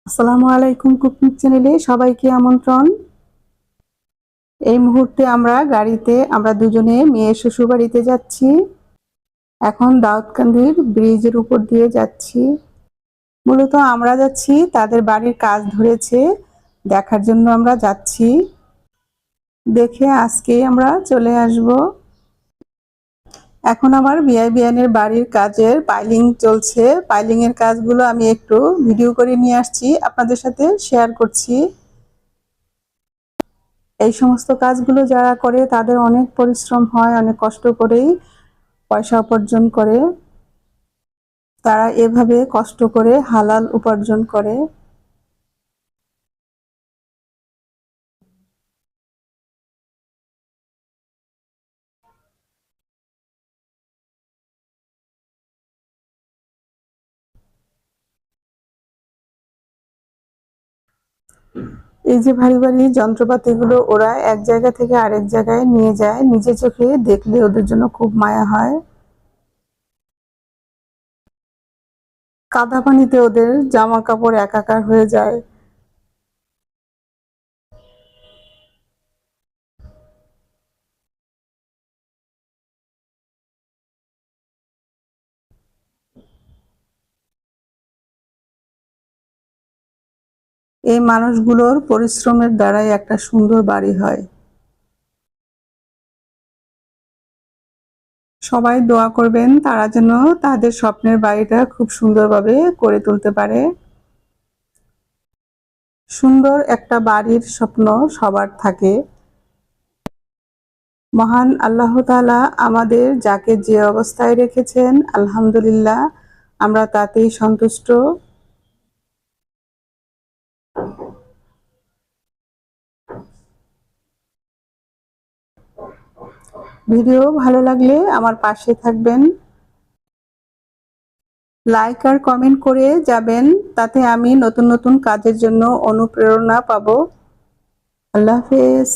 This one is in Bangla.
আসসালামু আলাইকুম কুকিং চ্যানেলে সবাইকে আমন্ত্রণ। এই মুহূর্তে আমরা দুজনে মেয়ের শ্বশুর বাড়িতে যাচ্ছি। এখন দাউদকান্দির ব্রিজের উপর দিয়ে যাচ্ছি। মূলত আমরা যাচ্ছি তাদের বাড়ির কাজ ধরেছে দেখার জন্য আমরা যাচ্ছি। দেখে আজকেই আমরা চলে আসব। এখন আমার বিয়ানের বাড়ির কাজের পাইলিং চলছে। পাইলিং এর কাজগুলো আমি একটু ভিডিও করে নিয়ে আসছি, আপনাদের সাথে শেয়ার করছি। এই সমস্ত কাজগুলো যারা করে তাদের অনেক পরিশ্রম হয়, অনেক কষ্ট করেই পয়সা উপার্জন করে। তারা এভাবে কষ্ট করে হালাল উপার্জন করে। এই যে ভারী ভারী যন্ত্রপাতিগুলো ওরা এক জায়গা থেকে আরেক জায়গায় নিয়ে যায়, নিজে চোখে দেখলে ওদের জন্য খুব মায়া হয়। কাদা পানিতে ওদের জামা কাপড় একাকার হয়ে যায়। এই মানুষগুলোর পরিশ্রমের দ্বারাই একটা সুন্দর বাড়ি হয়। সবাই দোয়া করবেন তারা যেন তাদের স্বপ্নের বাড়িটা খুব সুন্দরভাবে করে তুলতে পারে। সুন্দর একটা বাড়ির স্বপ্ন সবার থাকে। মহান আল্লাহ তাআলা আমাদের যাকে যে অবস্থায় রেখেছেন আলহামদুলিল্লাহ, আমরা তাতেই সন্তুষ্ট। ভিডিও ভালো লাগলে আমার পাশে থাকবেন, লাইক আর কমেন্ট করে যাবেন, তাতে আমি নতুন নতুন কাজের জন্য অনুপ্রেরণা পাবো। আল্লাহ হাফেজ।